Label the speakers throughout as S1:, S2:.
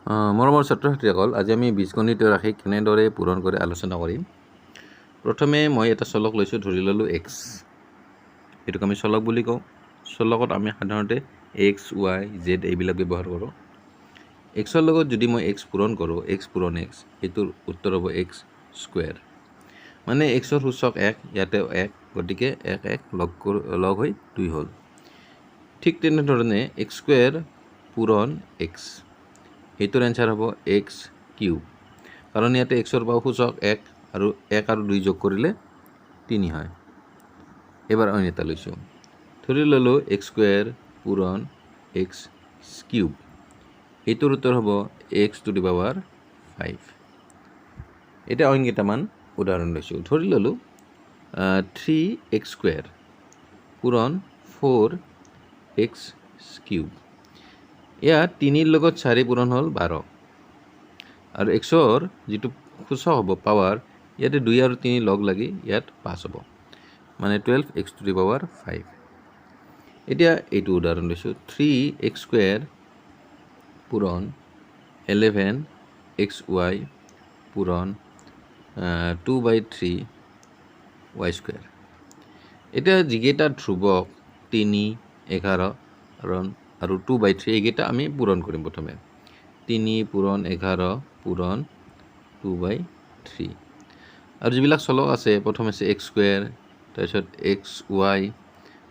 S1: মৰমৰ ছাত্ৰ-ছাত্ৰীসকল, আজি আমি বীজগণিতীয় ৰাশি কেনেদৰে পূৰণ কৰি আলোচনা কৰিম। প্ৰথমে মই এটা চলক লৈছোঁ, ধৰি ল'লোঁ এক্স। এইটোক আমি চলক বুলি কওঁ। চলকত আমি সাধাৰণতে এক্স, ৱাই, জেড এইবিলাক ব্যৱহাৰ কৰোঁ। এক্সৰ লগত যদি মই এক্স পূৰণ কৰোঁ, এক্স পূৰণ এক্স, এইটোৰ উত্তৰ হ'ব এক্স স্কুৱেৰ। মানে এক্সৰ সূচক 1, ইয়াতেও 1, গতিকে 1 লগ হৈ 2 হ'ল। ঠিক তেনেধৰণে এক্স স্কুৱেৰ পূৰণ এক্স, এইটোৰ এনচাৰ হ'ব এক্স কিউব, কাৰণ ইয়াতে এক্সৰ পাওঁ সূচক 1 আৰু 1 আৰু 2 যোগ কৰিলে 3 হয়। এবাৰ অন্য এটা লৈছোঁ, ধৰি ল'লোঁ এক্স স্কুৱেৰ পূৰণ এক্স কিউব, এইটোৰ উত্তৰ হ'ব এক্স টু দি পাৱাৰ 5। এতিয়া অন্য কেইটামান উদাহৰণ লৈছোঁ, ধৰি ল'লোঁ 3x স্কুৱেৰ পূৰণ 4x কিউব। ইয়াত 3ৰ লগত 4 পূৰণ হ'ল 12, আৰু এক্সৰ যিটো সূচক হ'ব পাৱাৰ, ইয়াতে 2 আৰু 3 লগ লাগি ইয়াত 5 হ'ব, মানে 12x টু দি পাৱাৰ 5। এতিয়া এইটো উদাহৰণ লৈছোঁ, 3x স্কুৱেৰ পূৰণ 11xy পূৰণ 2/3y স্কুৱেৰ। এতিয়া যিকেইটা ধ্ৰুৱক 3, 11 আৰু 2/3, এইকেইটা আমি পূৰণ কৰিম। প্ৰথমে 3 পূৰণ 11 পূৰণ 2/3, আৰু যিবিলাক চলক আছে, প্ৰথম আছে এক্স স্কুৱেৰ, তাৰপিছত এক্স ৱাই,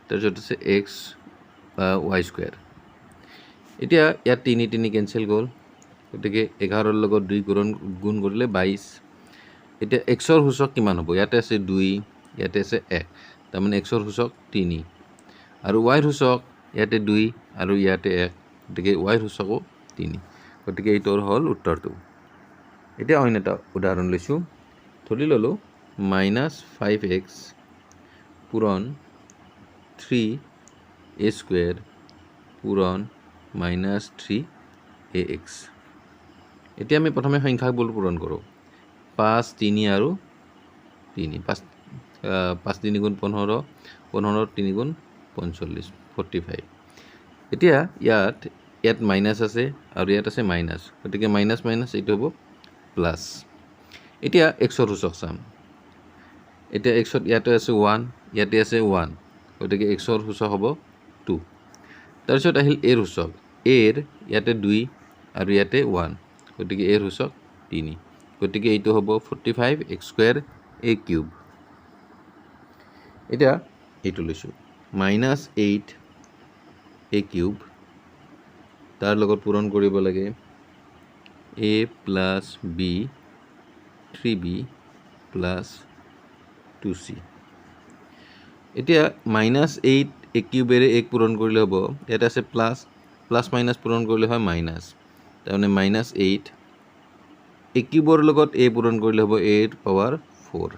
S1: তাৰপিছত আছে এক্স ৱাই স্কুৱেৰ। এতিয়া ইয়াত 3 কেঞ্চেল গ'ল, গতিকে 11ৰ লগত 2 গুণ কৰিলে 22। এতিয়া এক্সৰ সূচক কিমান হ'ব? ইয়াতে আছে 2, ইয়াতে আছে 1, তাৰমানে এক্সৰ সূচক 3, আৰু ৱাইৰ সূচক ইয়াতে 2 আৰু ইয়াতে 1, গতিকে ৱাইৰ সূচকো 3, গতিকে এইটোৰ হ'ল উত্তৰটো। এতিয়া অন্য এটা উদাহৰণ লৈছোঁ, ধৰি ল'লোঁ -5x পূৰণ 3a স্কুৱেৰ পূৰণ -3ax। এতিয়া আমি প্ৰথমে সংখ্যাবোৰ পূৰণ কৰোঁ, 5, 3 আৰু 3, 5 3 গুণ 15, 15 3 গুণ 45, 45। এতিয়া ইয়াত মাইনাছ আছে আৰু ইয়াত আছে মাইনাছ, গতিকে মাইনাছ মাইনাছ এইটো হ'ব প্লাছ। এতিয়া এক্সৰ সূচক চাম, এতিয়া এক্সত ইয়াতে আছে 1, ইয়াতে আছে 1, গতিকে এক্সৰ সূচক হ'ব 2। তাৰপিছত আহিল এৰ সূচক, এৰ ইয়াতে 2 আৰু ইয়াতে 1, গতিকে এৰ সূচক 3, গতিকে এইটো হ'ব 45x স্কুৱেৰ a কিউব। এতিয়া এইটো লৈছোঁ -8a কিউব, তাৰ লগত পূৰণ কৰিব লাগে a plus b 3b plus 2c। এতিয়া -8a কিউবেৰে 1 পূৰণ কৰিলে হ'ব, ইয়াতে আছে প্লাছ, প্লাছ মাইনাছ পূৰণ কৰিলে হয় মাইনাছ, তাৰমানে -8 a কিউবৰ লগত a পূৰণ কৰিলে হ'ব a ৰ পাৱাৰ 4।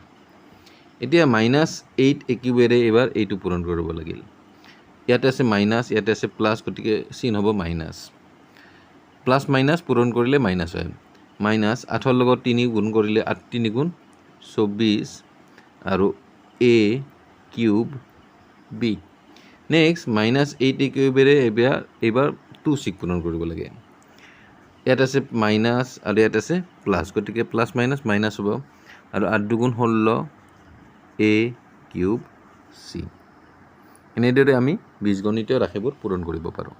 S1: এতিয়া -8 a কিউবেৰে এইবাৰ এইটো পূৰণ কৰিব লাগিল, ইয়াতে আছে মাইনাছ, ইয়াতে আছে প্লাছ, গতিকে চিন হ'ব মাইনাছ। প্লাছ মাইনাছ পূৰণ কৰিলে মাইনাছ হয়, মাইনাছ 8ৰ লগত 3 গুণ কৰিলে 8 3 গুণ 24, আৰু a cube b। Next -8 a কিউবেৰে এইবাৰ 2c পূৰণ কৰিব লাগে, ইয়াত আছে মাইনাছ আৰু ইয়াত আছে প্লাছ, গতিকে প্লাছ মাইনাছ মাইনাছ হ'ব, আৰু 8 2 গুণ 16 a কিউব c। এনেদৰে আমি বীজগণিতীয় ৰাশিবোৰ পূৰণ কৰিব পাৰোঁ।